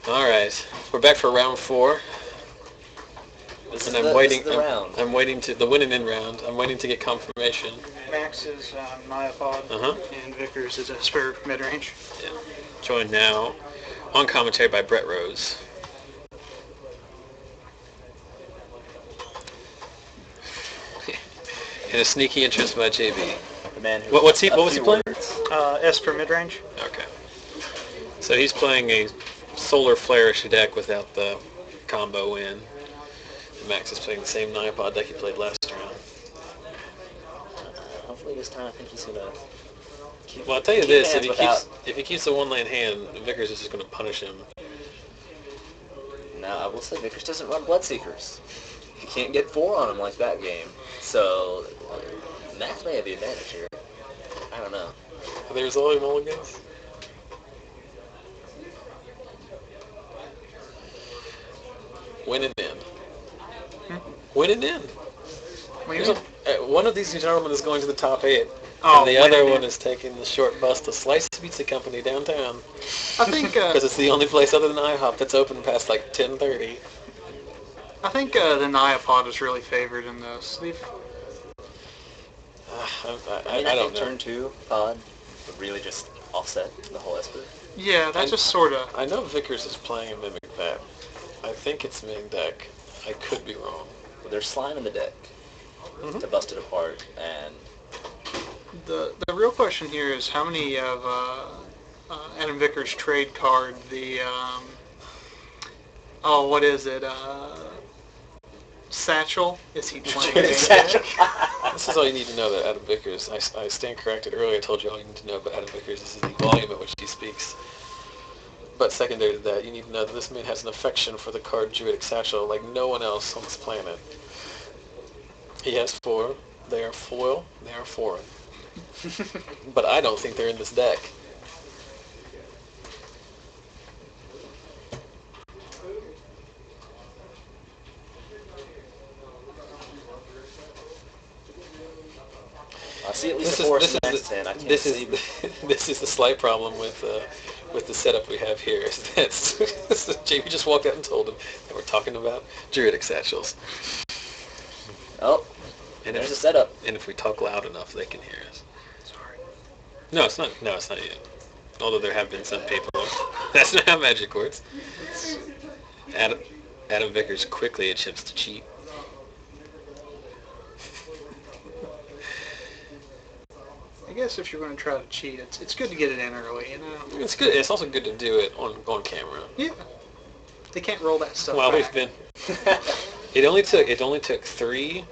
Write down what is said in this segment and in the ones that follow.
Alright, we're back for round 4. This And is I'm the, waiting. This is the round. I'm waiting to the winning in round. I'm waiting to get confirmation. Maxx is Naya pod, and Vickers is Esper mid-range. Yeah. Joined now on commentary by Brett Rose. And a sneaky interest by JB. The man who What was he playing? Esper mid-range. Okay. So he's playing a solar flourish deck without the combo in. Maxx is playing the same Naya pod deck he played last round. Hopefully this time I think he's gonna. Well, I'll tell you this: if he keeps the one-lane hand, Vickers is just going to punish him. Now I will say Vickers doesn't run Bloodseekers. You can't get 4 on him like that game. So Maxx may have the advantage here. I don't know. Are they resolving mulligans? Win and in. Win and in. One of these gentlemen is going to the top 8. Oh, and the other one is taking the short bus to Slice Pizza Company downtown. I think because it's the only place other than IHOP that's open past like 10:30. I think the Naya pod is really favored in this. I don't know. Turn 2 pod would really just offset the whole Esper. Yeah, that's just sort of. I know Vickers is playing a Mimic Vat. I think it's main deck. I could be wrong. Well, there's slime in the deck to bust it apart, and The real question here is how many of Adam Vickers' trade card, the, what is it, Satchel, is he playing? Satchel. This is all you need to know about Adam Vickers. I stand corrected earlier. I told you all you need to know about Adam Vickers. This is the volume at which he speaks. But secondary to that, you need to know that this man has an affection for the card Druidic Satchel like no one else on this planet. He has 4. They are foil. They are foreign. But I don't think they're in this deck. I see at least a force in Maxx 10. I can't see. This is the slight problem with the setup we have here. Is that Jamie just walked out and told him that we're talking about Druidic Satchels. Oh, and there's a setup. And if we talk loud enough, they can hear us. Sorry. No, it's not. No, it's not you. Although there have been some people. That's not how Magic works. Adam Vickers quickly attempts to cheat. I guess if you're going to try to cheat, it's good to get it in early, you know? It's good. It's also good to do it on camera. Yeah. They can't roll that stuff Well, back. we've been... It only took three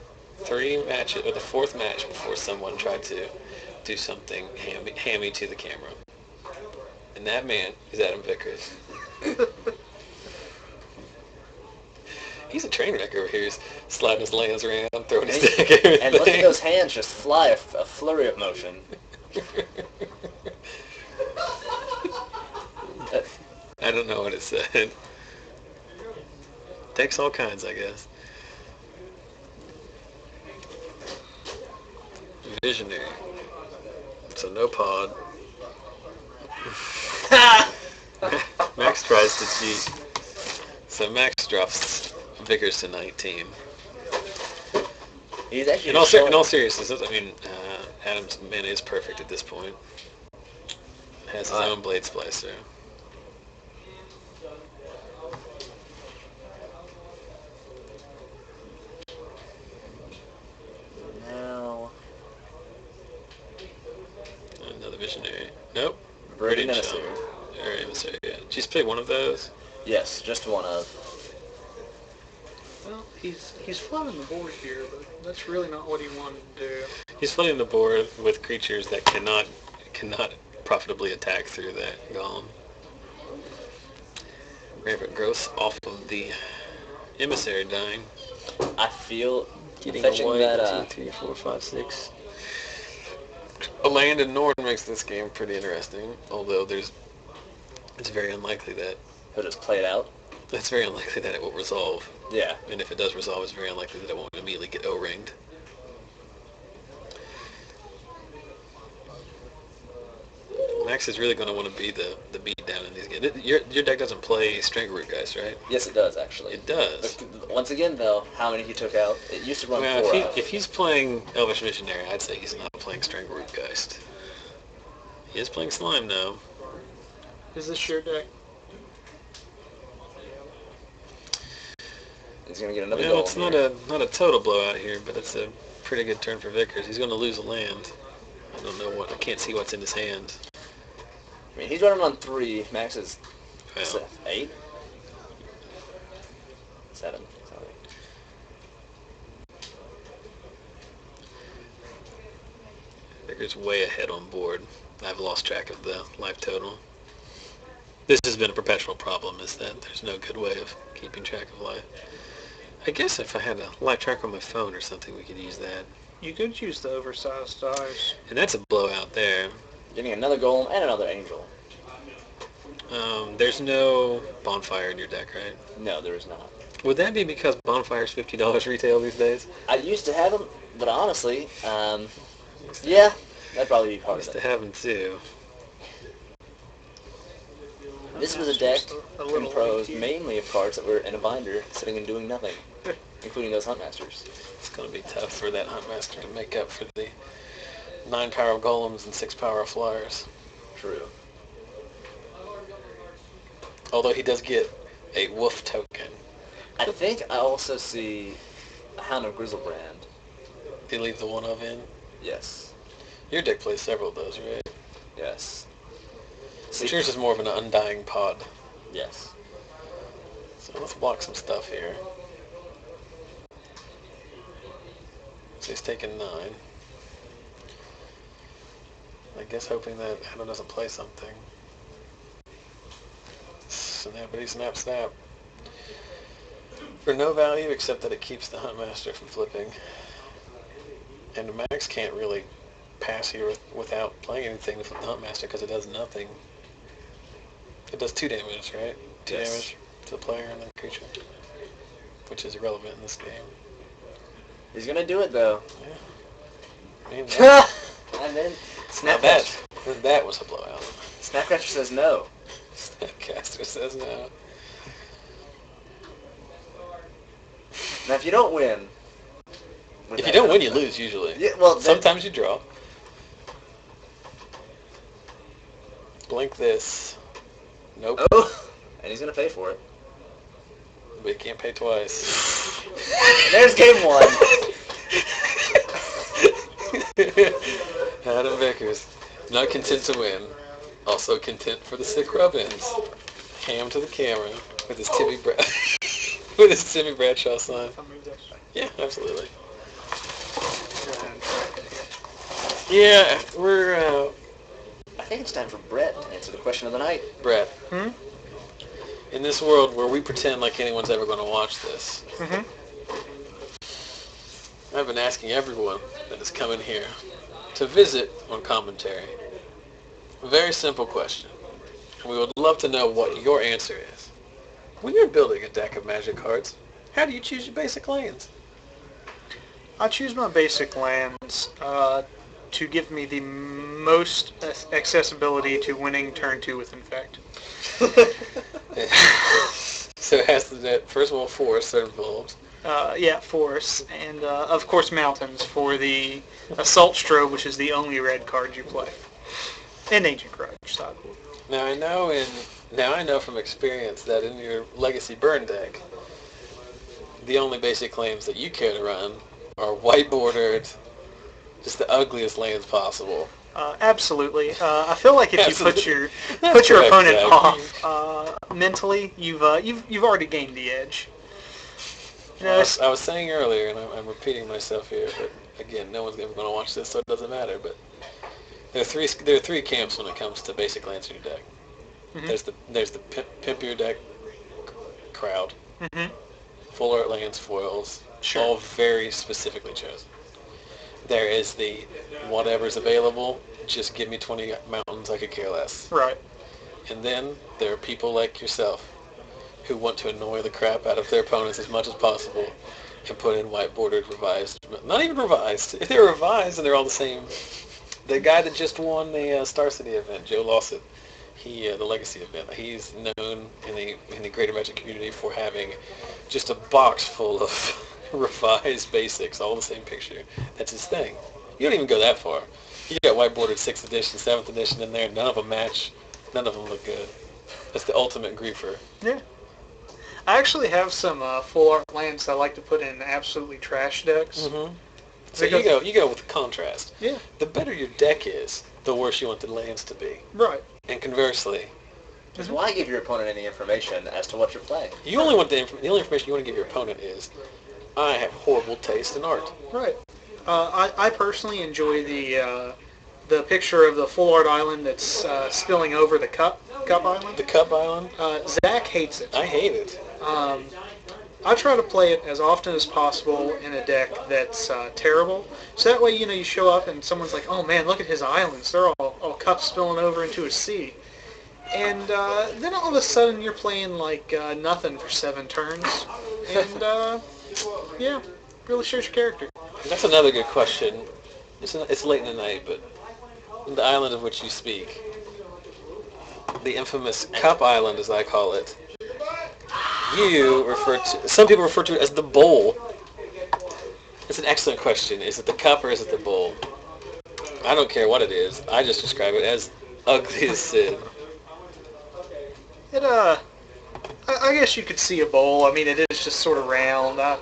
matches, or the 4th match, before someone tried to do something hammy to the camera. And that man is Adam Vickers. He's a train wreck over here. He's sliding his lands around, throwing his deck, everything. And look at those hands just fly, a flurry of motion. I don't know what it said. Takes all kinds, I guess. Visionary. So no pod. Maxx tries to cheat. So Maxx drops Vickers to 19. He's actually in all seriousness, I mean, Adam's mana is perfect at this point. Has his own Blade Splicer. Now Another Visionary. Nope. Verdant Emissary. Or Emissary, yeah. She's played one of those? Yes, just one of. Well, he's flooding the board here, but that's really not what he wanted to do. He's flooding the board with creatures that cannot profitably attack through that golem. Rampant growth off of the Emissary dying. I feel Getting fetching away, that. 2, 3, 4, 5, 6. A land in Norn makes this game pretty interesting, although it's very unlikely that He'll just play it out. it's very unlikely that it will resolve. Yeah. And if it does resolve, it's very unlikely that it won't immediately get O-ringed. Maxx is really going to want to be the beat down in these games. Your deck doesn't play Strangleroot guys, right? Yes, it does, actually. It does. But once again, though, how many he took out? It used to run Well, 4 out. if he's playing Elvish Missionary, I'd say he's not playing Strangleroot Geist. He is playing Slime, though. Is this your deck? He's going to get another Well, goal. it's not a total blowout here, but it's a pretty good turn for Vickers. He's going to lose a land. I don't know what. I can't see what's in his hand. I mean, he's running on 3. Maxx is Well, 8? 7. Sorry. Vickers way ahead on board. I've lost track of the life total. This has been a perpetual problem, is that there's no good way of keeping track of life. I guess if I had a life tracker on my phone or something, we could use that. You could use the oversized dice. And that's a blowout there. Getting another golem and another angel. There's no bonfire in your deck, right? No, there is not. Would that be because bonfire's $50 retail these days? I used to have them, but honestly, yeah, that'd probably be I part of used to it. have them too. This was a deck A little composed weak. mainly of cards that were in a binder, sitting and doing nothing, including those Huntmasters. It's going to be tough for that Huntmaster to make up for the 9 power golems and 6 power flyers. True. Although he does get a wolf token. I think I also see a Hound of Grizzlebrand. They leave the one of in. Yes. Your deck plays several of those, right? Yes. But yours is more of an undying pod. Yes. So let's block some stuff here. So he's taking 9. I guess hoping that Adam doesn't play something. Snappity snap snap. For no value except that it keeps the Huntmaster from flipping. And Maxx can't really pass here without playing anything to flip the Huntmaster because it does nothing. It does 2 damage, right? 2 Yes. damage to the player and the creature. Which is irrelevant in this game. He's gonna do it though. Yeah. I mean, that, And then now that was a blowout. Snapcatcher says no. Snapcaster says no. Now if you don't win... with If you that don't win, you outcome- lose usually. Yeah, well, then- Sometimes you draw. Blink this. Nope. Oh! And he's gonna pay for it. But you can't pay twice. There's game 1. Adam Vickers, not content to win, also content for the sick rub-ins. Cam to the camera with his Timmy with his Timmy Bradshaw sign. Yeah, absolutely. Yeah, we're I think it's time for Brett to answer the question of the night. Brett. Hmm? In this world where we pretend like anyone's ever going to watch this, Mm-hmm. I've been asking everyone that is coming here to visit on commentary a very simple question. We would love to know what your answer is. When you're building a deck of Magic cards, how do you choose your basic lands? I choose my basic lands to give me the most accessibility to winning turn 2 with Infect. So it has to, first of all, forests are involved. Yeah, forests, and of course mountains for the Assault Strobe, which is the only red card you play. And Ancient Grudge sideboard. Now I know from experience that in your Legacy Burn deck, the only basic claims that you care to run are white-bordered, just the ugliest lands possible. Absolutely. I feel like if Absolutely. you That's put your correct, opponent Zach. off mentally, you've already gained the edge. You know, I was saying earlier, and I'm repeating myself here, but again, no one's ever going to watch this, so it doesn't matter. But there are three camps when it comes to basic lands in your deck. Mhm. There's the pimp your deck crowd, Mhm. full art lands, foils, Sure. all very specifically chosen. There is the whatever's available, just give me 20 mountains, I could care less. Right. And then there are people like yourself who want to annoy the crap out of their opponents as much as possible and put in white bordered revised. Not even revised. If they're revised and they're all the same The guy that just won the Star City event, Joe Lawson, the Legacy event. He's known in the Greater Magic community for having just a box full of revised basics, all the same picture. That's his thing. You don't even go that far. You got whiteboarded 6th edition, 7th edition in there. None of them match. None of them look good. That's the ultimate griefer. Yeah. I actually have some full art lands I like to put in absolutely trash decks. Mm-hmm. So you go with the contrast. Yeah. The better your deck is, the worse you want the lands to be. Right. And conversely, Because why give your opponent any information as to what you're playing? you only want the only information you want to give your opponent is, I have horrible taste in art. Right. I personally enjoy the picture of the full art island that's spilling over the cup island. The Cup Island? Zach hates it. I hate it. I try to play it as often as possible in a deck that's terrible. So that way, you show up and someone's like, oh man, look at his islands. They're all cups spilling over into a sea. And then all of a sudden you're playing like nothing for 7 turns. And yeah, really shows your character. That's another good question. It's late in the night, but the island of which you speak, the infamous Cup Island, as I call it, some people refer to it as the bowl. It's an excellent question. Is it the cup or is it the bowl? I don't care what it is. I just describe it as ugly as sin. It I guess you could see a bowl. I mean, it is just sort of round. I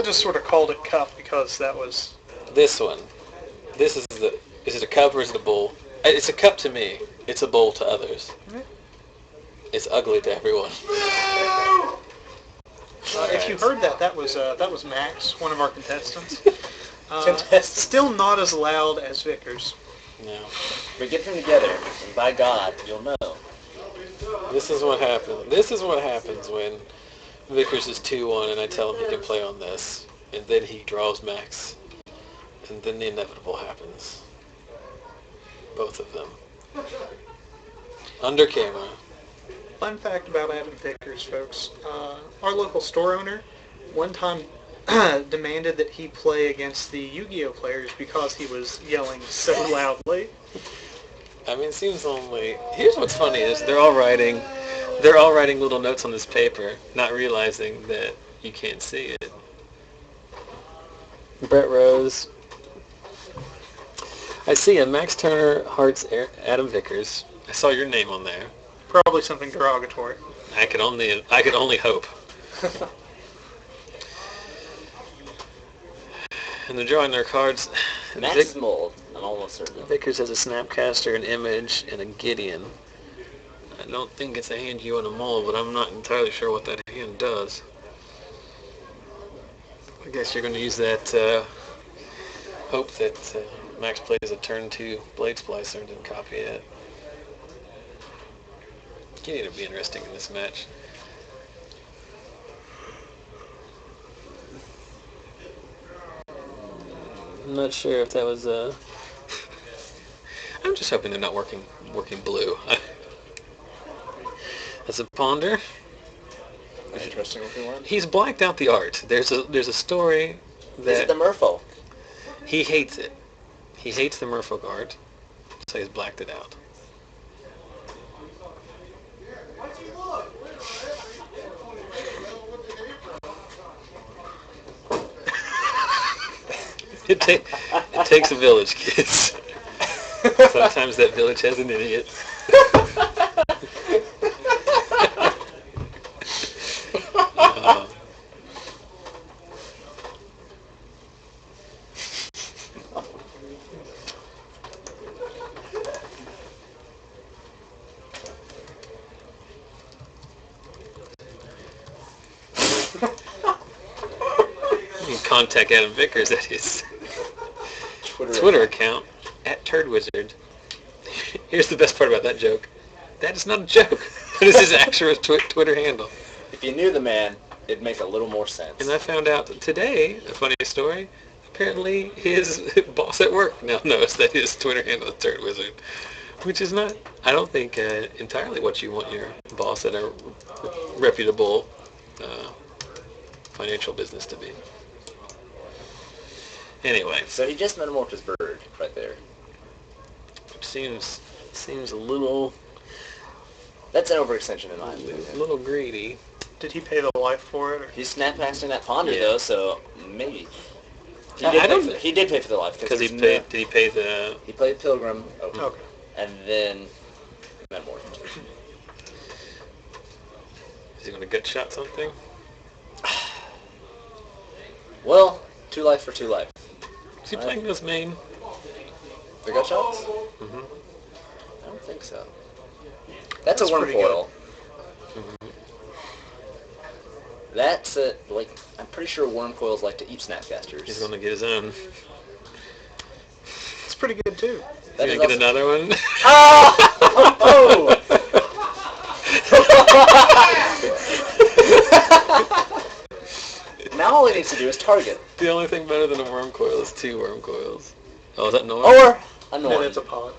just sort of called it cup because that was... This one. This is is it a cup or is it a bowl? It's a cup to me. It's a bowl to others. It's ugly to everyone. If you heard that was Maxx, one of our contestants. Still not as loud as Vickers. No. But get them together, and by God, you'll know. This is what happens. This is what happens when Vickers is 2-1 and I tell him he can play on this. And then he draws Maxx. And then the inevitable happens. Both of them. Under camera. Fun fact about Adam Vickers, folks. Our local store owner one time demanded that he play against the Yu-Gi-Oh players because he was yelling so loudly. I mean, it seems only... Here's what's funny is they're all writing little notes on this paper, not realizing that you can't see it. Brett Rose. I see a Max Turner Hearts Adam Vickers. I saw your name on there. Probably something derogatory. I could only hope. And they're drawing their cards. Max Mold, I'm almost certain. Vickers has a Snapcaster, an Image, and a Gideon. I don't think it's a hand you and a mold, but I'm not entirely sure what that hand does. I guess you're going to use that hope that Max plays a turn 2 Blade Splicer and didn't copy it. Gideon would be interesting in this match. I'm not sure if that was I'm just hoping they're not working blue. That's a ponder. Interesting looking one. He's blacked out the art. There's a story that... Is it the Merfolk? He hates it. He hates the Merfolk art, so he's blacked it out. It takes a village, kids. Sometimes that village has an idiot. You can contact Adam Vickers at his Twitter account at TurdWizard. Here's the best part about that joke. That is not a joke. That is his actual Twitter handle. If you knew the man, it'd make a little more sense. And I found out today, a funny story, apparently his boss at work now knows that his Twitter handle is TurdWizard. Which is not, I don't think, entirely what you want your boss at a reputable financial business to be. Anyway. So he just metamorphed his bird right there. Seems a little... That's an overextension in my opinion. A little greedy. Did he pay the life for it? Or? He's snapbacking that Ponder though, so maybe. He did pay for the life because he paid. Did he pay the? He played Pilgrim. Okay. And then metamorphed. Is he going to gut shot something? Well, 2 life for 2 life. Is he playing this main? The gut shots? Mm-hmm. I don't think so. That's a worm coil. Mm-hmm. That's a, like, I'm pretty sure worm coils like to eat snapcasters. He's going to get his own. It's pretty good too. He's going to get another one? Oh! Now all he needs to do is target. The only thing better than a worm coil is 2 worm coils. Oh, is that Norn? Or a Norn. No, that's a pod.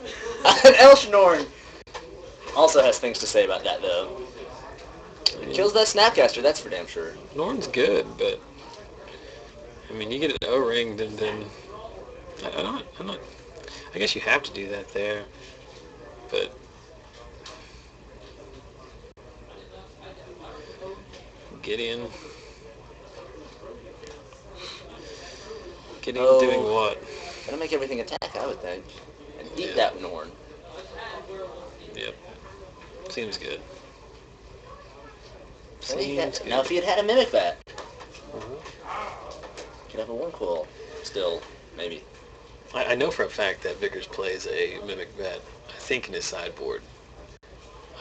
An Elsh Norn also has things to say about that, though. Kills that Snapcaster, that's for damn sure. Norn's good, but... I mean, you get it O-ringed and then... I'm not... I guess you have to do that there, but... Gideon doing what? Gonna make everything attack, I would think. And eat that Norn. Yep. Seems good. Now if he had had a Mimic Bat, could have a Worm Coil. Still, maybe. I know for a fact that Vickers plays a Mimic Bat, I think, in his sideboard.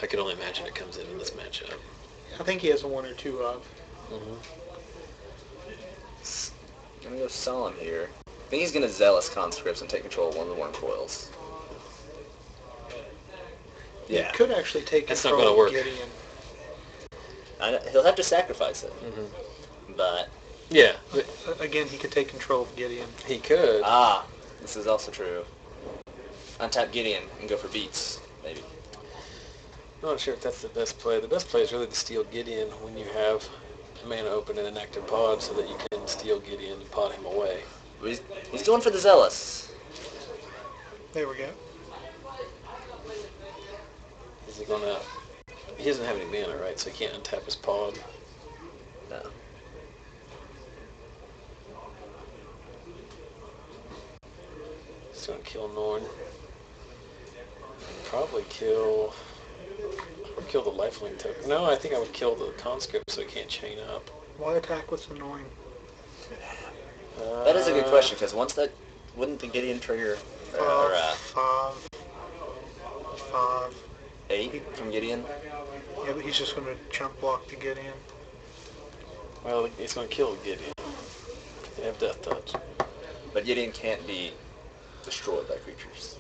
I can only imagine it comes in this matchup. I think he has 1 or 2 of. I'm gonna go Solemn here. I think he's gonna Zealous Conscripts and take control of one of the Worm Coils. Yeah. He could actually take That's control not gonna work. of Gideon. He'll have to sacrifice it. But... Yeah. Again, he could take control of Gideon. He could. Ah, this is also true. Untap Gideon and go for beats, maybe. I'm not sure if that's the best play. The best play is really to steal Gideon when you have a mana open and an active pod so that you can steal Gideon and pod him away. He's going for the Zealous. There we go. Is he gonna... He doesn't have any mana, right? So he can't untap his pod. No. He's gonna kill Norn. Probably kill... I would kill the lifelink token. No, I think I would kill the conscript so he can't chain up. Why attack what's annoying? That is a good question, because once that... Wouldn't the Gideon trigger... 8 from Gideon? Yeah, but he's just going to chunk block the Gideon. Well, he's going to kill Gideon. They have death touch. But Gideon can't be destroyed by creatures,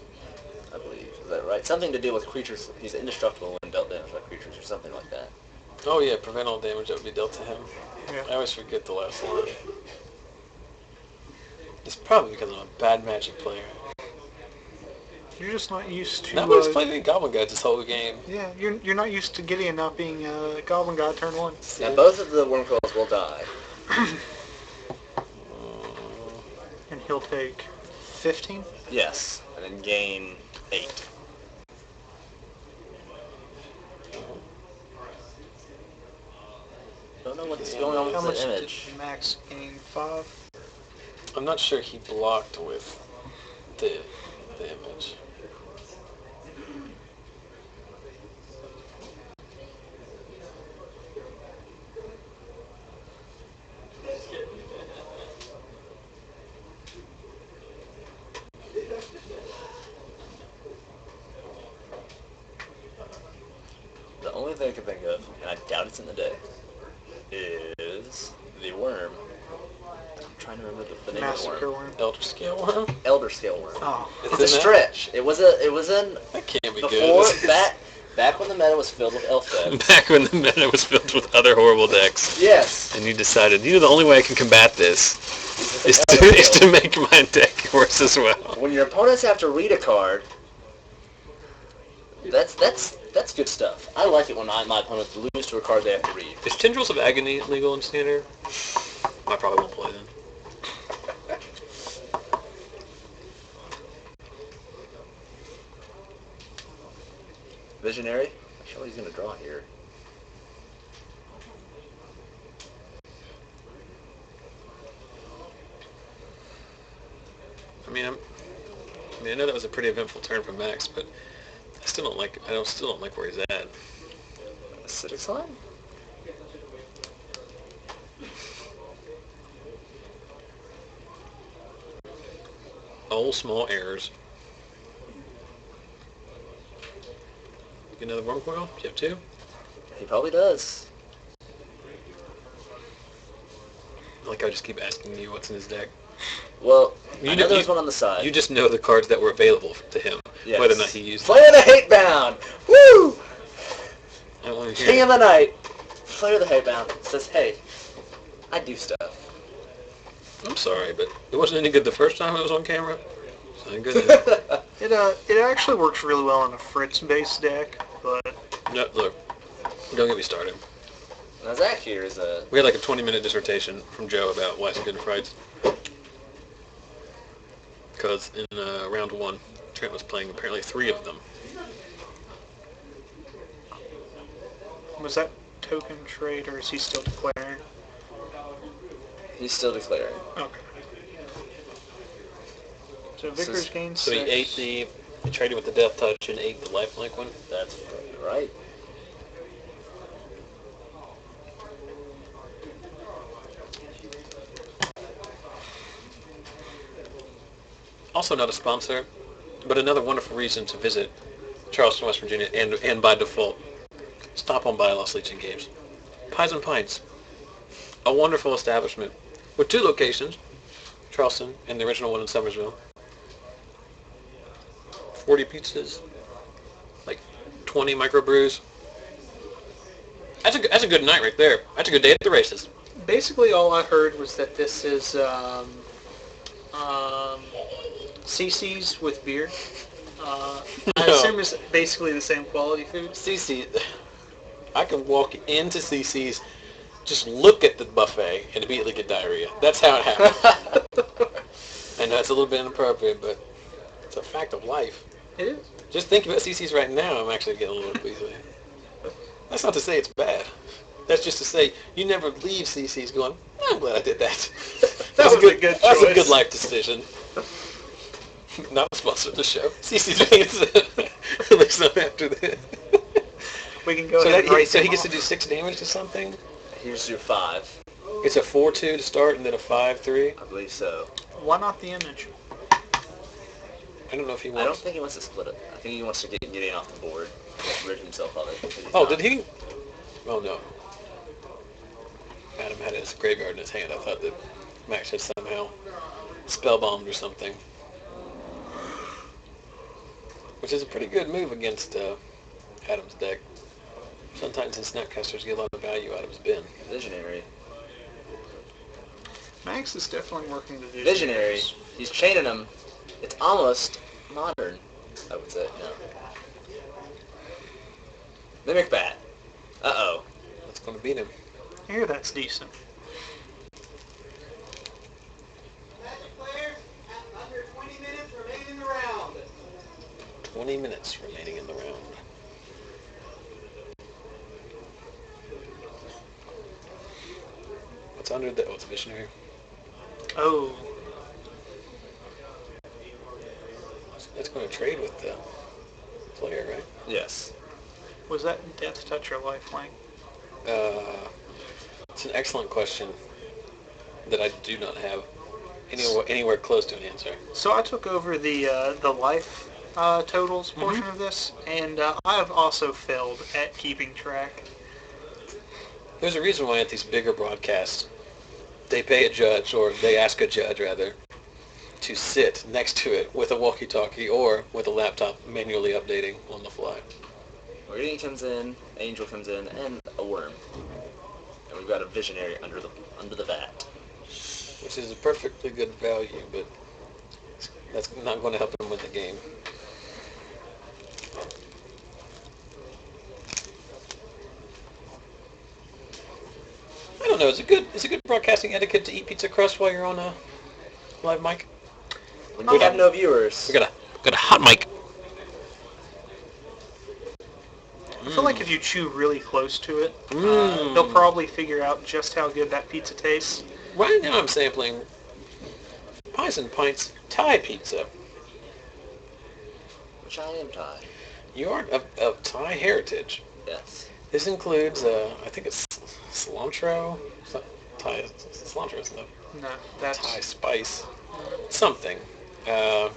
I believe. Is that right? Something to do with creatures. He's indestructible when dealt damage by creatures or something like that. Oh yeah, prevent all damage that would be dealt to him. Yeah. I always forget the last line. It's probably because I'm a bad Magic player. You're just not used to... Nobody's played any Goblin Guides this whole game. Yeah, you're not used to Gideon not being Goblin God turn 1. Now both of the Worm Coils will die. And he'll take 15? Yes, and then gain 8. Don't know what's going on How with much the image. did Maxx gain? 5? I'm not sure he blocked with the image. The only thing I can think of, and I doubt it's in the deck, is the worm. I'm trying to remember the name Massacre of the worm. Worm. Elder Scale Worm? Elder Scale Worm. Oh. It's a stretch. It was in That can't be before good. back when the meta was filled with elf decks. Back when the meta was filled with other horrible decks. Yes. And you decided, the only way I can combat this is to make my deck worse as well. When your opponents have to read a card, that's good stuff. I like it when my opponents lose to a card they have to read. Is Tendrils of Agony legal in Standard? I probably won't play then. Visionary? I'm sure he's going to draw here. I know that was a pretty eventful turn for Maxx, but I still don't like where he's at. Acidic Slime? All small errors. Get another worm coil? You have two? He probably does. Like I just keep asking you what's in his deck. Well, I know there's one on the side. You just know the cards that were available to him, yes. whether or not he used Flare the Hatebound! Woo! I want to hear King of the Night. Flare the Hatebound. Says, hey, I do stuff. I'm sorry, but it wasn't any good the first time it was on camera. It's not good. It actually works really well in a Fritz-based deck, but... No, look, don't get me started. Now Zach here is a... We had like a 20-minute dissertation from Joe about why it's good in Frights. Because in round one, Trent was playing apparently 3 of them. Was that token trade, or is he still declaring? He's still declaring. Okay. So Vickers gained 6. So he traded with the Death Touch and ate the lifelink one? That's right. Also not a sponsor, but another wonderful reason to visit Charleston, West Virginia, and by default, stop on by Lost Legion Games. Pies and Pints, a wonderful establishment with 2 locations, Charleston and the original one in Summersville. 40 pizzas, like 20 microbrews. That's a good night right there. That's a good day at the races. Basically, all I heard was that this is CC's with beer. I assume it's basically the same quality food. CC, I can walk into CC's, just look at the buffet, and immediately get diarrhea. That's how it happens. I know it's a little bit inappropriate, but it's a fact of life. It is. Just thinking about CC's right now, I'm actually getting a little queasy. That's not to say it's bad. That's just to say you never leave CC's going, I'm glad I did that. That was a good choice. That's a good life decision. Not a sponsor of the show. CC's release them after this. We can go ahead and write so he them gets off. to do 6 damage to something? Here's your 5. It's a 4-2 to start and then a 5-3? I believe so. Why not the image? I don't know if he wants... I don't think he wants to split it. I think he wants to get in off the board. Rid himself of it. Oh, did he? Oh, no. Adam had his graveyard in his hand. I thought that Maxx had somehow spellbombed or something. Which is a pretty good move against Adam's deck. Sometimes his Snapcasters get a lot of value out of his bin. Visionary. Maxx is definitely working the Visionary. He's chaining them. It's almost modern, I would say. No. Mimic Bat. Uh-oh. That's going to beat him. Here, that's decent. Under 20 minutes remaining in the round. 20 minutes remaining in the round. What's under the... Oh, it's Visionary. Oh. That's going to trade with the player, right? Yes. Was that Death Touch or Lifelink? It's an excellent question that I do not have anywhere close to an answer. So I took over the life totals portion of this, and I have also failed at keeping track. There's a reason why at these bigger broadcasts, they pay a judge, or they ask a judge, rather, to sit next to it with a walkie-talkie or with a laptop manually updating on the fly. Meridian comes in, Angel comes in, and a worm. And we've got a Visionary under the vat. Which is a perfectly good value, but that's not going to help him win the game. I don't know. Is it good broadcasting etiquette to eat pizza crust while you're on a live mic? When you have no viewers. We got a hot mic. I feel like if you chew really close to it, Mm. they'll probably figure out just how good that pizza tastes. Right now I'm sampling Pies and Pints Thai pizza. Which I am Thai. You are of Thai heritage. Yes. This includes, I think it's cilantro. Thai cilantro, isn't it? No, that's Thai spice. Something. Uh,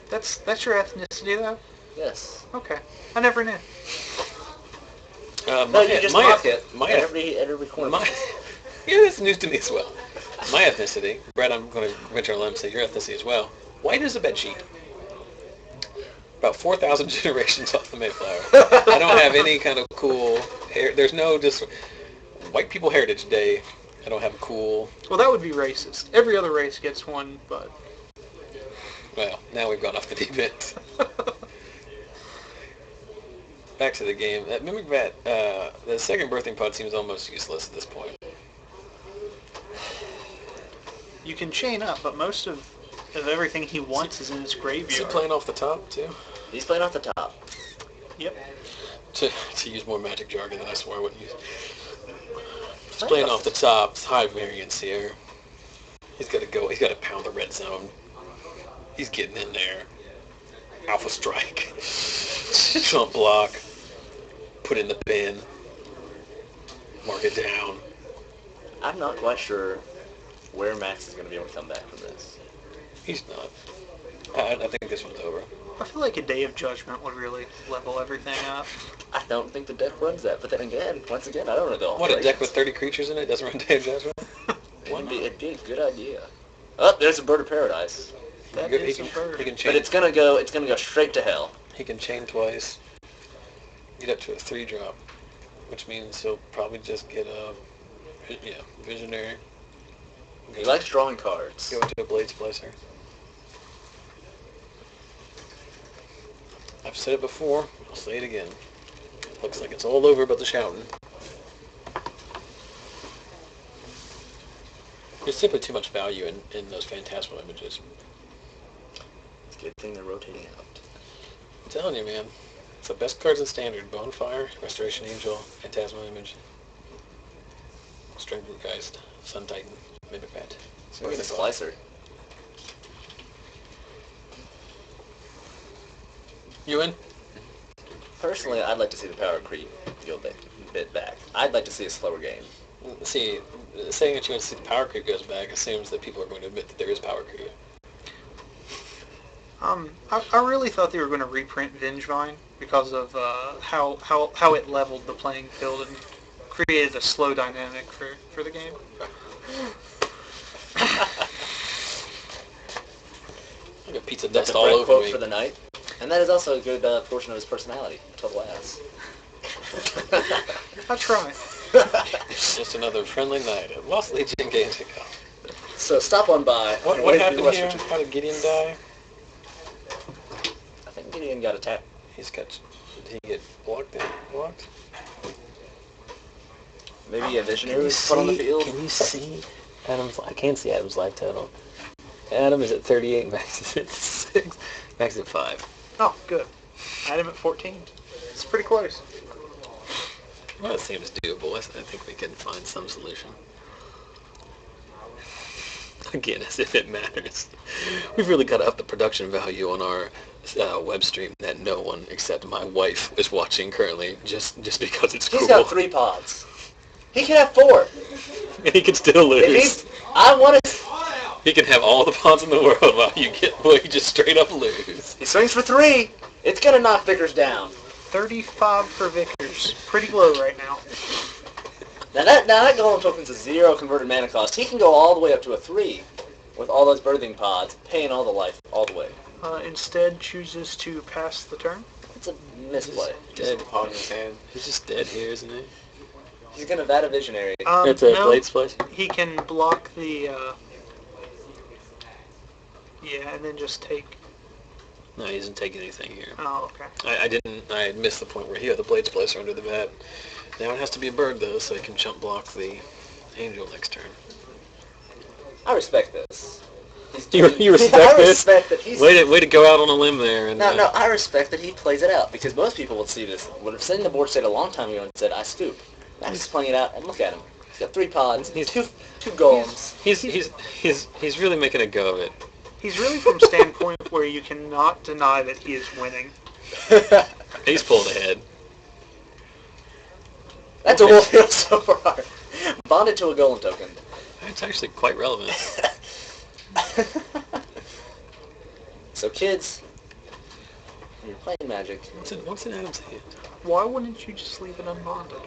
that's your ethnicity though. Yes. Okay, I never knew. No, you just mock it at every corner. Yeah, that's news to me as well. My ethnicity, Brett, I'm going to venture on and say your ethnicity as well. White as a bedsheet. About 4,000 generations off the Mayflower. I don't have any kind of cool hair. There's no just White People Heritage Day. I don't have a cool... Well, that would be racist. Every other race gets one, but... Well, now we've gone off the deep end. Back to the game. Mimic Vat, the second birthing pod seems almost useless at this point. You can chain up, but most of everything he wants is in his graveyard. Is he playing off the top, too? He's playing off the top. Yep. To use more magic jargon than I swore I wouldn't use. He's playing off the top. It's high variance here. He's got to go. He's got to pound the red zone. He's getting in there. Alpha strike. Jump block. Put in the bin. Mark it down. I'm not quite sure where Maxx is going to be able to come back from this. He's not. I think this one's over. I feel like a Day of Judgment would really level everything up. I don't think the deck runs that, but then again, once again, I don't know the What, a deck with 30 creatures in it doesn't run Day of Judgment? It'd be a good idea. Oh, there's a Bird of Paradise. That He is can- a bird. He can chain, But it's gonna go straight to hell. he can chain twice. Get up to a 3-drop, which means he'll probably just get a Visionary. He likes drawing cards. Go into a Blade Splicer. I've said it before, I'll say it again. Looks like it's all over but the shouting. There's simply too much value in those phantasmal images. It's a good thing they're rotating out. I'm telling you, man. It's the best cards in Standard. Bonefire, Restoration Angel, Phantasmal Image, Strength-Geist, Sun Titan, Mimic Bat. Where's the Splicer? You in? Personally, I'd like to see the power creep go a bit back. I'd like to see a slower game. See, saying that you want to see the power creep goes back assumes that people are going to admit that there is power creep. I really thought they were going to reprint Vengevine because of how it leveled the playing field and created a slow dynamic for the game. I got pizza That's dust a all Brett over quote me. for the night. And that is also a good portion of his personality. Total ass. I try. Just another friendly night at Lost Legion Games ago. So stop on by. What happened here? How did Gideon die? I think Gideon got attacked. Did he get blocked then? Blocked? Maybe a Visionary was put on the field. Can you see Adam's... I can't see Adam's life total. Adam is at 38, Max is at 6, Max is at 5. Oh, good. I had him at 14. It's pretty close. Well, it seems doable. I think we can find some solution. Again, as if it matters. We've really got to up the production value on our web stream that no one except my wife is watching currently, just because it's cool. He's got 3 pods. He can have 4. And he can still lose. I want to... He can have all the pawns in the world while you just straight up lose. He swings for 3. It's going to knock Vickers down. 35 for Vickers. Pretty low right now. Now that golem token's a 0 converted mana cost. He can go all the way up to a 3 with all those birthing pods, paying all the life all the way. Instead, chooses to pass the turn. It's a misplay. Dead pawn in his hand. He's just dead here, isn't he? He's going to vat a Visionary. That's a Blade Splash? He can block the... Yeah, and then just take... No, he doesn't take anything here. Oh, okay. I missed the point where he had the Blade Splicer under the vat. Now it has to be a bird, though, so he can jump block the Angel next turn. I respect this. You respect I this? respect that he's... Way to go out on a limb there. And, No, I respect that he plays it out, because most people would see this, would have seen the board state a long time ago and said, I scoop. Max is playing it out, and look at him. He's got 3 pods, two golems. He's really making a go of it. He's really from a standpoint where you cannot deny that he is winning. He's pulled ahead. That's a whole field so far. Bonded to a golem token. It's actually quite relevant. So kids, when you're playing Magic... What's in Adam's hand? Why wouldn't you just leave it unbonded?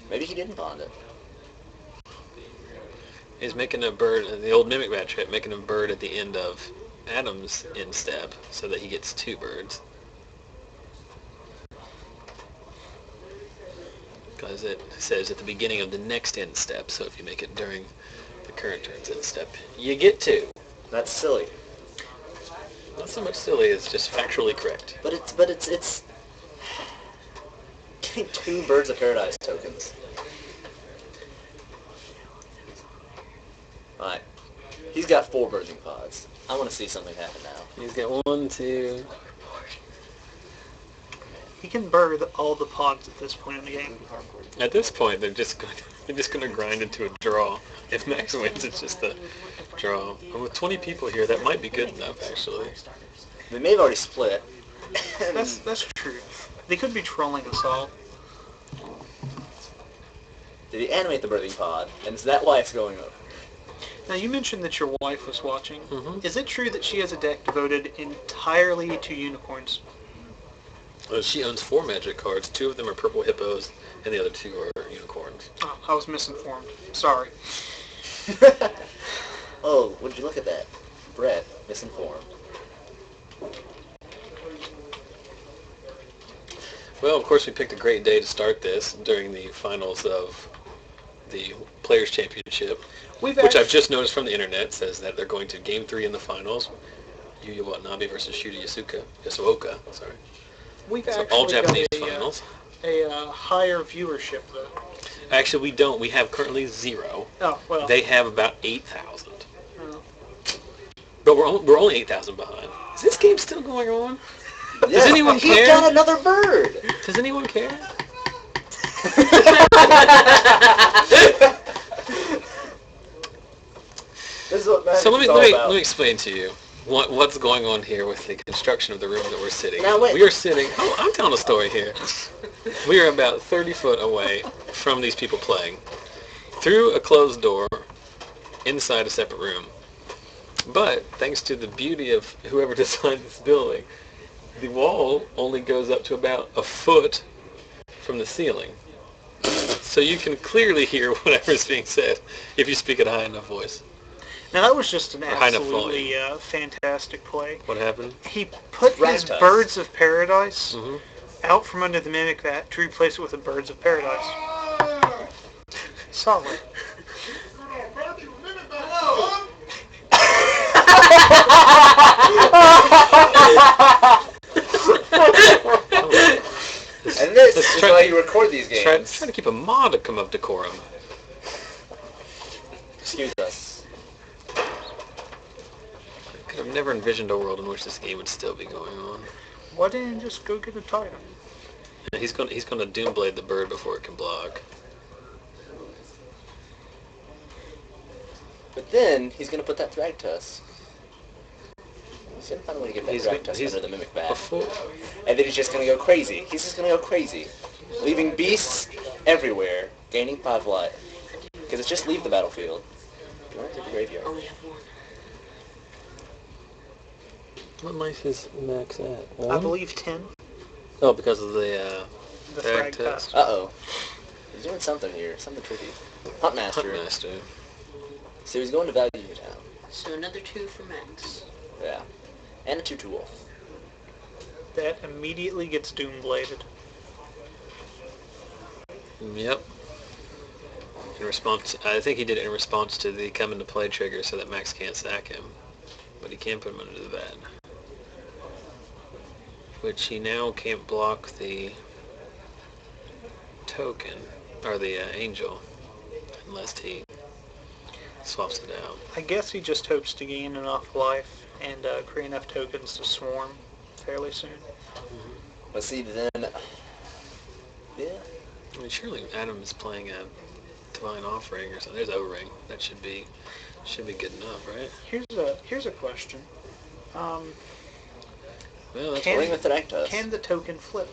Maybe he didn't bond it. He's making a bird, the old Mimic Bat trip, making a bird at the end of Adam's end step so that he gets 2 birds. Because it says at the beginning of the next end step, so if you make it during the current turn's end step, you get 2. That's silly. Not so much silly, it's just factually correct. But it's getting 2 Birds of Paradise tokens. Alright. He's got 4 birthing pods. I want to see something happen now. He's got 1, 2... He can bird all the pods at this point in the game. At this point, they're just going to grind into a draw. If Max wins, it's just a draw. And with 20 people here, that might be good enough, actually. They may have already split. That's true. They could be trolling us all. Did he animate the birthing pod? And is that why it's going up? Now, you mentioned that your wife was watching. Mm-hmm. Is it true that she has a deck devoted entirely to unicorns? She owns 4 Magic cards. 2 of them are purple hippos, and the other 2 are unicorns. Oh, I was misinformed. Sorry. Oh, would you look at that? Brett, misinformed. Well, of course, we picked a great day to start this during the finals of the Players' Championship, which I've just noticed from the internet says that they're going to Game 3 in the finals. Yuya Watanabe versus Shuta Yasuoka, sorry. We've So actually all Japanese got finals. a higher viewership, though. Actually, we don't. We have currently 0. Oh, well. They have about 8,000. Oh. But we're only 8,000 behind. Is this game still going on? Yeah, Does anyone he's care? got another bird! Does anyone care? This is what Magic's So let all me about. explain to you what's going on here with the construction of the room that we're sitting. Now, wait. We are sitting. Oh, I'm telling a story here. We are about 30 foot away from these people playing, through a closed door, inside a separate room. But thanks to the beauty of whoever designed this building, the wall only goes up to about a foot from the ceiling. So you can clearly hear whatever's being said if you speak at a high enough voice. Now, that was just an high enough absolutely fantastic play. What happened? He put his Rakdos. Birds of Paradise Mm-hmm. out from under the Mimic Bat to replace it with a Birds of Paradise. Solid. And this is why you record these games. Trying to keep a modicum of decorum. Excuse us. I could have never envisioned a world in which this game would still be going on. Why didn't you just go get a title? Yeah, he's going to Doomblade the bird before it can block. But then, he's going to put that Thragtusk. He's going to find a way to get that Thragtusk under the Mimic Bat. Before, And then he's just going to go crazy. He's just going to go crazy. Leaving beasts everywhere, gaining 5 life. Because it's just leave the battlefield. You want to the graveyard. what life is Max at? I 1? believe 10. Oh, because of the Thrag test. Tusk. Uh-oh. He's doing something here. Something tricky. Huntmaster. Huntmaster. So he's going to value your town. So another 2 for Maxx. Yeah. And a 2-2 wolf. That immediately gets Doombladed. Yep. In response, I think he did it in response to the come into play trigger so that Max can't sack him. But he can put him under the bat. Which he now can't block the token, or the angel, unless he swaps it out. I guess he just hopes to gain enough life and create enough tokens to swarm fairly soon. But see, then... Yeah. I mean, surely Adam is playing a Divine Offering or something. There's O-Ring. That should be good enough, right? Here's a question. Well, that's Ring with Thragtusk. Can the token flip?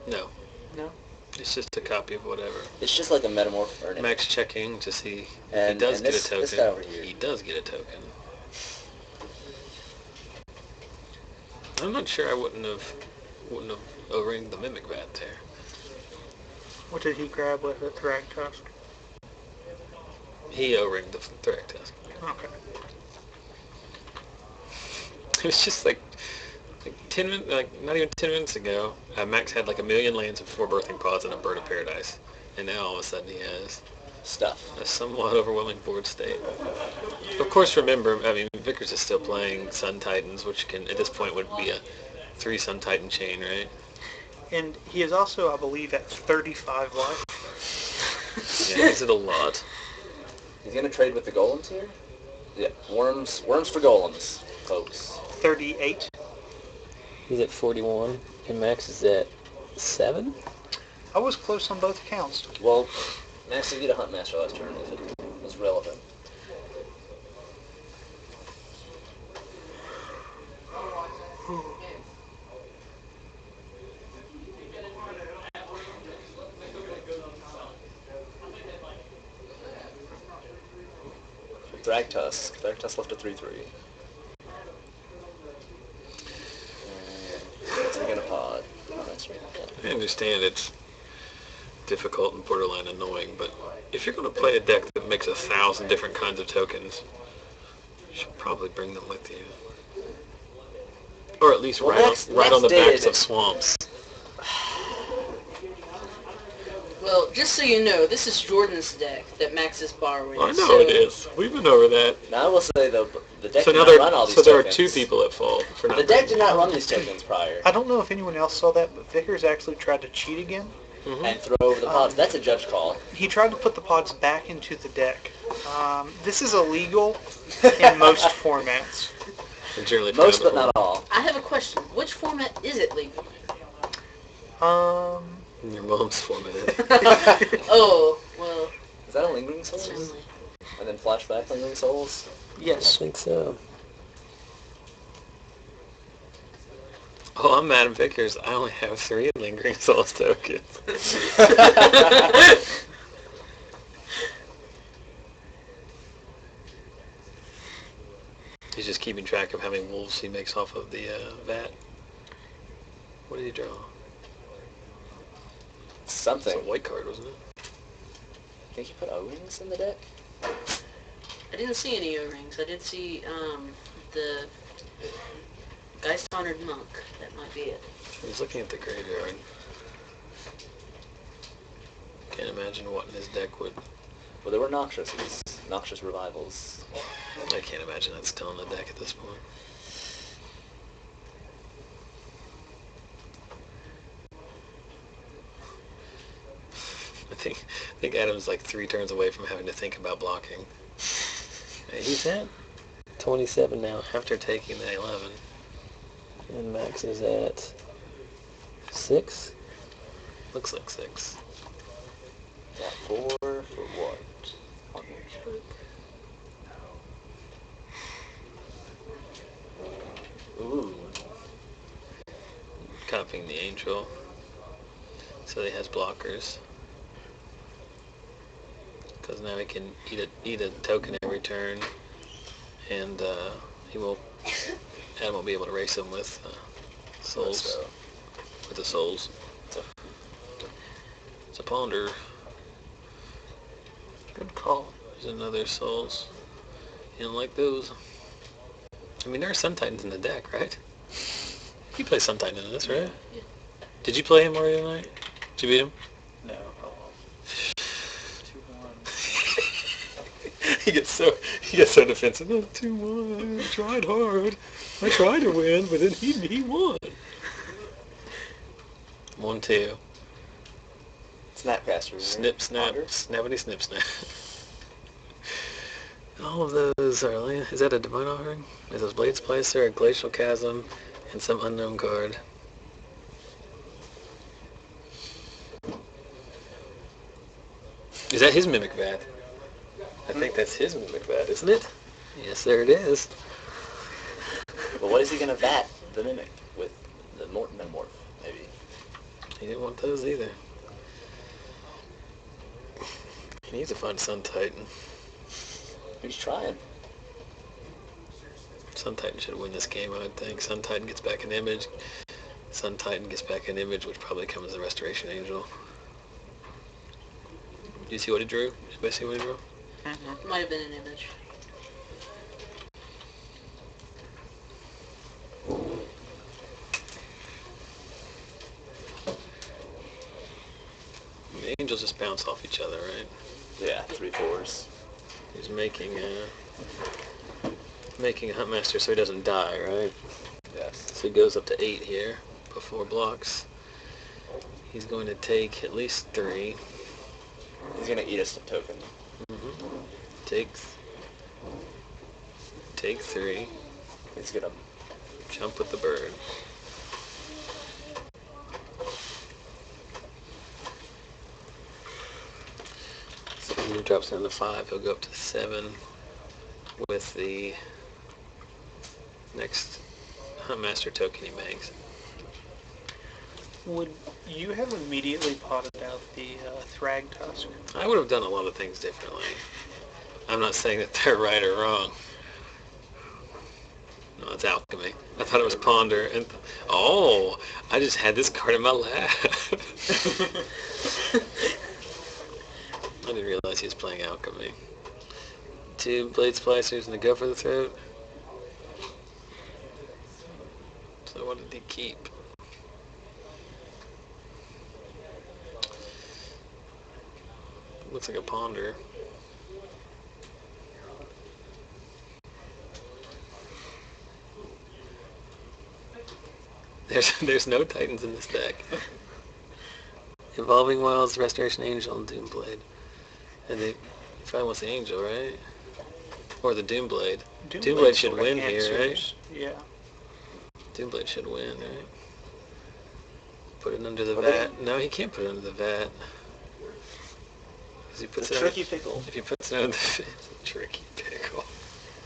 No. No. It's just a copy of whatever. It's just like a metamorph. Or Max checking to see if and, he does and get this, a token. This guy over here. He does get a token. I'm not sure I wouldn't have O-ringed the Mimic Bat there. What did he grab with it? Thragtusk? He O-ringed the Thragtusk. Okay. It was just like 10 minutes, not even 10 minutes ago, Max had like 1,000,000 lands and 4 birthing pods and a Bird of Paradise. And now all of a sudden he has Stuff. a somewhat overwhelming board state. Of course, remember, I mean, Vickers is still playing Sun Titans, which can, at this point, would be a 3 Sun Titan chain, right? And he is also, I believe, at 35 life. Yeah, is it a lot? He's gonna trade with the golems here? Yeah. Worms for golems, folks. 38. He's at 41, and Max is at 7? I was close on both accounts. Well, Max did get a Hunt Master last turn if it was relevant. Thragtusk. Thragtusk left a 3/3. What's he gonna pod? Oh, that's right. I understand it's difficult and borderline annoying, but if you're going to play a deck that makes 1,000 different kinds of tokens, you should probably bring them with you. Or at least ride on the backs of swamps. Well, just so you know, this is Jordan's deck that Max is borrowing. I know it is. We've been over that. Now I will say though, the deck So did now not run all these so there are tokens. 2 people at fault for not The deck did not run these tokens prior. I don't know if anyone else saw that, but Vickers actually tried to cheat again. And throw over the pods. That's a judge call. He tried to put the pods back into the deck. This is illegal in most formats. generally Most but not all. I have a question. Which format is it legal? Your mom's formatted. Oh, well, Is that a Lingering Souls? certainly. And then Flashback Lingering Souls? Yes. think so. Oh, I'm Madam Vickers. I only have 3 Lingering Souls tokens. He's just keeping track of how many wolves he makes off of the vat. What did he draw? It's a Something. white card, wasn't it? Think you put O-rings in the deck? I didn't see any O-rings. I did see the Geist Honored Monk. That might be it. I was looking at the graveyard. Can't imagine what in his deck would... Well, there were Noxious Revivals. I can't imagine that's still in the deck at this point. I think Adam's like 3 turns away from having to think about blocking. He's at 27 now after taking the 11. And Max is at 6? Looks like 6. Got 4 for what? Ooh. Copying the Angel. So he has blockers. Because now he can eat a token every turn. And Adam will be able to race him with souls. So, With the souls. It's a ponder. Good call. There's another souls. You don't like those? I mean, there are Sun Titans in the deck, right? You play Sun Titan in this, right? Yeah. Did you play him already tonight? Did you beat him? No. 2-1. He gets so defensive. No, 2-1. I tried hard. I tried to win, but then he won. 1-2. Snapcaster. Snip, snap, Ponder? snappity, snip, snap. All of those are land. Is that a Divine Offering? Is those Blade Splicer, a Glacial Chasm, and some unknown card? Is that his Mimic Vat? I think that's his Mimic Vat, isn't it? Yes, there it is. But what is he gonna vat the mimic with? The Metamorph, maybe. He didn't want those either. He needs to find Sun Titan. He's trying. Sun Titan should win this game, I would think. Sun Titan gets back an image. Sun Titan gets back an image, which probably comes as a Restoration Angel. Do you see what he drew? Did anybody see what he drew? It might have been an image. The angels just bounce off each other, right? Yeah, 3/4. He's making a Huntmaster so he doesn't die, right? Yes. So he goes up to 8 here before blocks. He's going to take at least 3. He's gonna eat us a token. Mm-hmm. Take 3. He's gonna Jump with the bird. So when he drops down to 5, he'll go up to 7 with the next Huntmaster token he makes. Would you have immediately potted out the Thrag Tusk? I would have done a lot of things differently. I'm not saying that they're right or wrong. No, it's alchemy. I thought it was ponder, and I just had this card in my lap. I didn't realize he was playing alchemy. 2 blade splicers and a go for the throat. So what did he keep? Looks like a ponder. There's no Titans in this deck. Evolving Wilds, Restoration Angel, and Doomblade. And he probably wants the Angel, right? Or the Doomblade. Doomblade should win here, right? Yeah. Doomblade should win, right? Put it under the vat. No, he can't put it under the vat. He puts it's a tricky pickle. If he puts it under the vat, it's a tricky pickle.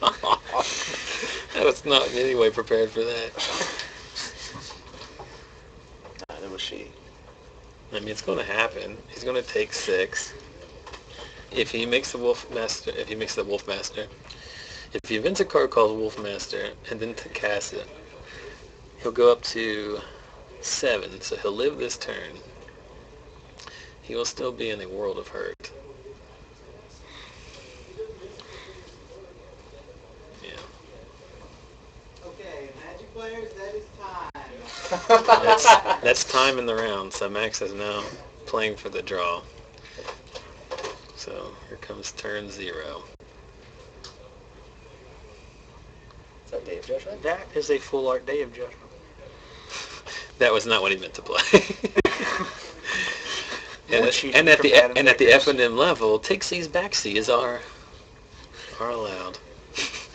I was not in any way prepared for that. Neither was she. I mean, it's going to happen. He's going to take 6. If he makes the Wolf Master, if he invents a card called Wolf Master and then casts it, he'll go up to 7. So he'll live this turn. He will still be in a world of hurt. Yeah. Okay, Magic players, that is time. That's time in the round. So Max is now playing for the draw. So here comes turn 0. Is that Day of Judgment? That is a full art Day of Judgment. That was not what he meant to play. and at the Vickers. FNM level, Tixie's Backseas are allowed.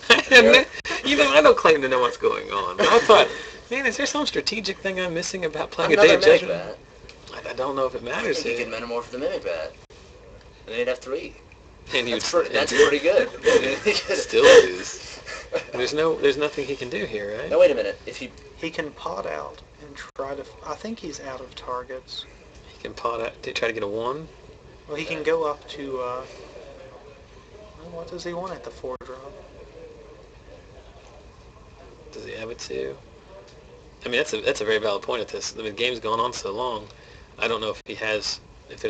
I don't claim to know what's going on. But I thought, man, is there some strategic thing I'm missing about playing a Day of Mimic Judgment? Bat. I don't know if it I matters think here. he could Metamorph the Mimic Bat. And then he'd have 3. And That's pretty good. Still is. There's nothing he can do here, right? No, wait a minute. If He can pot out and try to... I think he's out of targets. He can pot out to try to get a 1. Well, he can go up to... what does he want at the 4-drop? Does he have it too? I mean, that's a very valid point at this. The game's gone on so long. I don't know if there's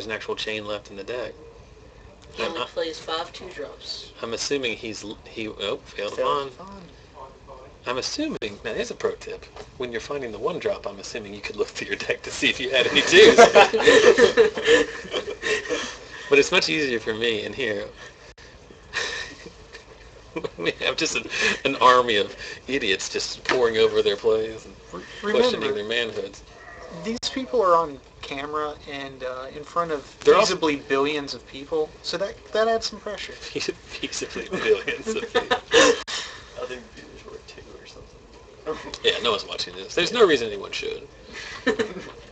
an actual chain left in the deck. He only plays 5 2-drops. I'm assuming failed to pawn. I'm assuming, now here's a pro tip. When you're finding the 1-drop, I'm assuming you could look through your deck to see if you had any 2s. But it's much easier for me in here. We have just an army of idiots just pouring over their plays and questioning their manhoods. These people are on camera and in front of They're also- feasibly billions of people, so that adds some pressure. Feasibly billions of people. I think viewers were 2 or something. Yeah, no one's watching this. There's no reason anyone should.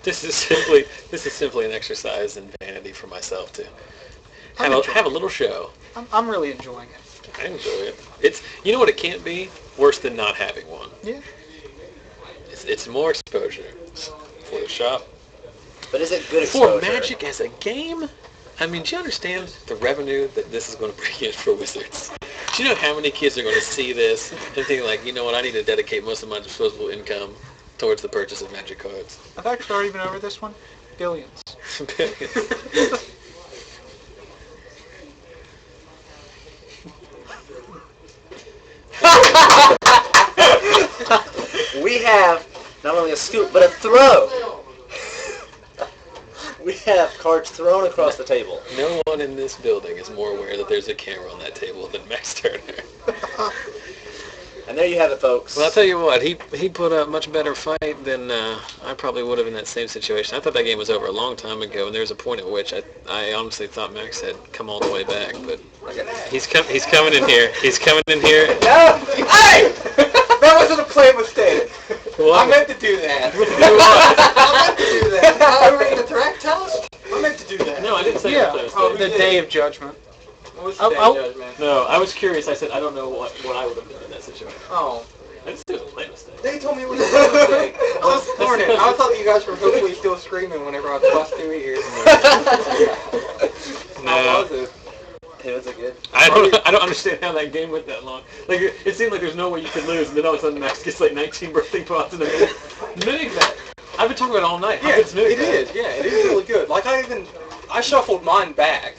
This is simply an exercise in vanity for myself to have a little show. I'm really enjoying it. I enjoy it. You know what it can't be? Worse than not having one. Yeah. It's more exposure for the shop. But is it good exposure? For Magic as a game? I mean, do you understand the revenue that this is going to bring in for Wizards? Do you know how many kids are going to see this and think like, you know what, I need to dedicate most of my disposable income towards the purchase of Magic cards? I've actually already been over this one. Billions. We have not only a scoop, but a throw. We have cards thrown across the table. No one in this building is more aware that there's a camera on that table than Max Turner. And there you have it, folks. Well, I'll tell you what, he put up a much better fight than I probably would have in that same situation. I thought that game was over a long time ago, and there was a point at which I honestly thought Max had come all the way back, but he's coming in here. He's coming in here. No! Hey! That wasn't a play mistake. What? I meant to do that. I meant to do that. Over in the track test? I meant to do that. No, I didn't say Yeah, that. the Day of Judgment. What was the I'll- day I'll- judgment? No, I was curious. I said I don't know what I would have done in that situation. Oh. I just did a play mistake. They told me it was a play mistake. I was horny. I thought you guys were hopefully still screaming whenever I bust through here. How was it? It was a good. I don't understand how that game went that long. Like it seemed like there's no way you could lose, and then all of a sudden Max gets like 19 birthday pots in a minute. Mimic that. I've been talking about it all night. How Yeah, good's Mimic it that? is. Yeah, it is really good. Like I shuffled mine back.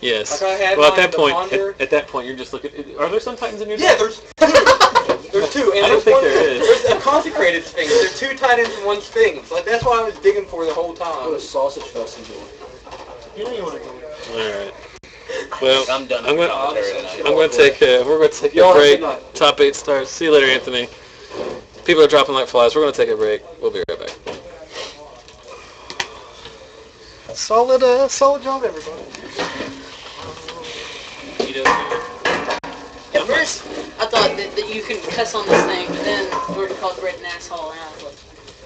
Yes. Like I had Well, at mine that to point, ponder. at that point, you're just looking. Are there some Titans in your Yeah, deck? there's two. There's two. And I don't there's think one, there is. There's a consecrated Sphinx. There's 2 Titans and 1 Sphinx. Like that's what I was digging for the whole time. What a sausage fest enjoy. You know you want to go. All right. Well, I'm done. I'm with going. commentary tonight. I'm going to take. We're going to take a Y'all have a break. good night. Top 8 starts. See you later, Anthony. People are dropping like flies. We're going to take a break. We'll be right back. Solid job, everybody. At first, I thought that you can cuss on this thing, but then Gordon called Brett an asshole, and I was like,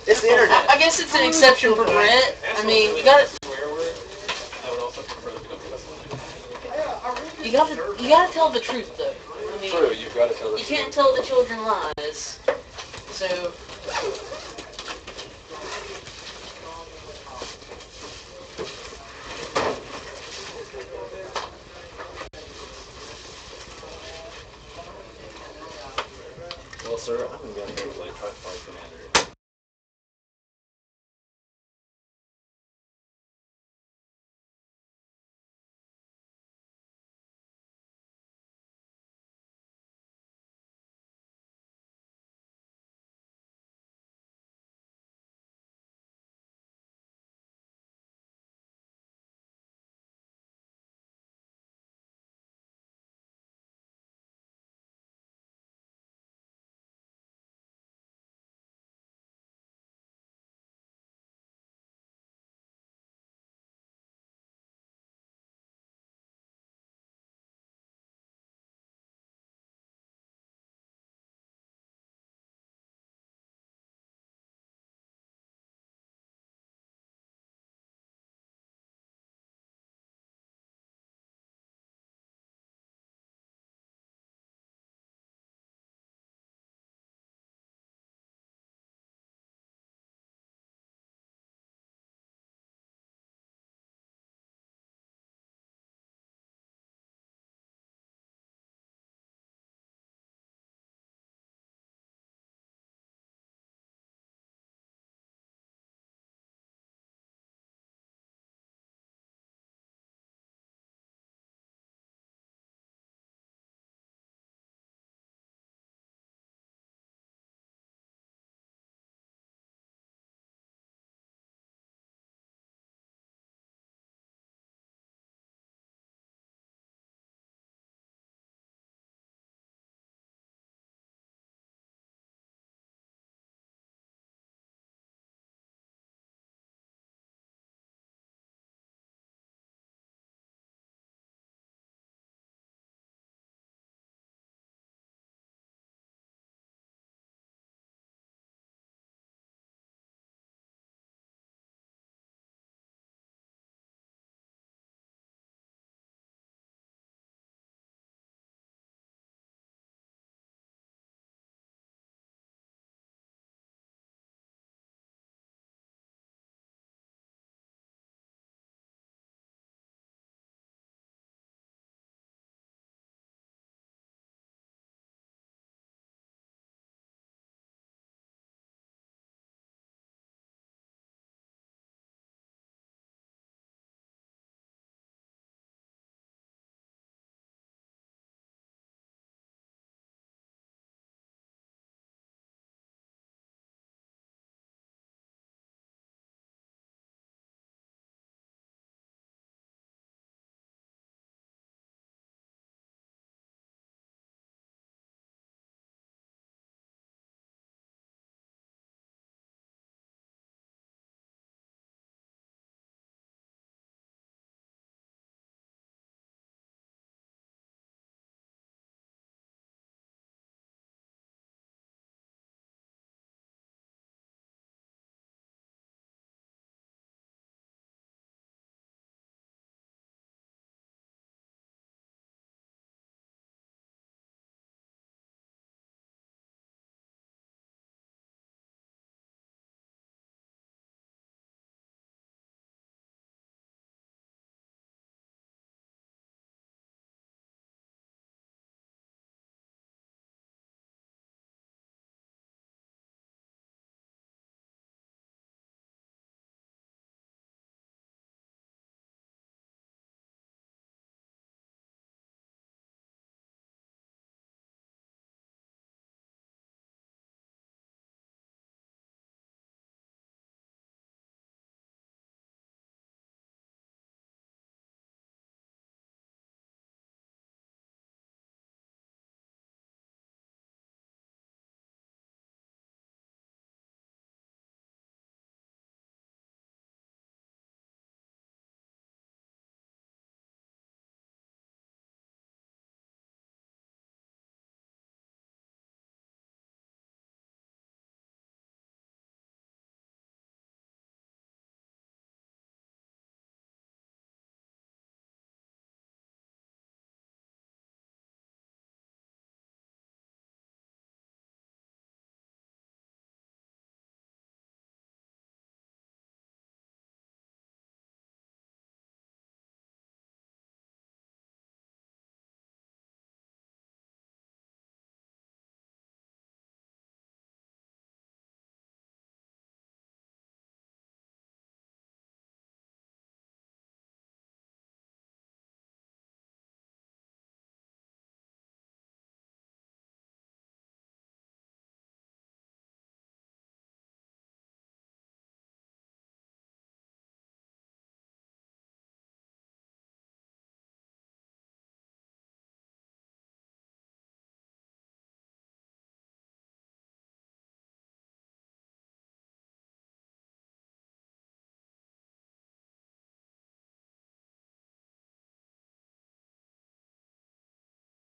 It's the internet. I guess it's an exception for Brett. I mean, you gotta tell the truth though. I mean, True, you've got to tell the you can't tell the children lies. So. Well, sir, I'm going to go play Tri-Fight Commander.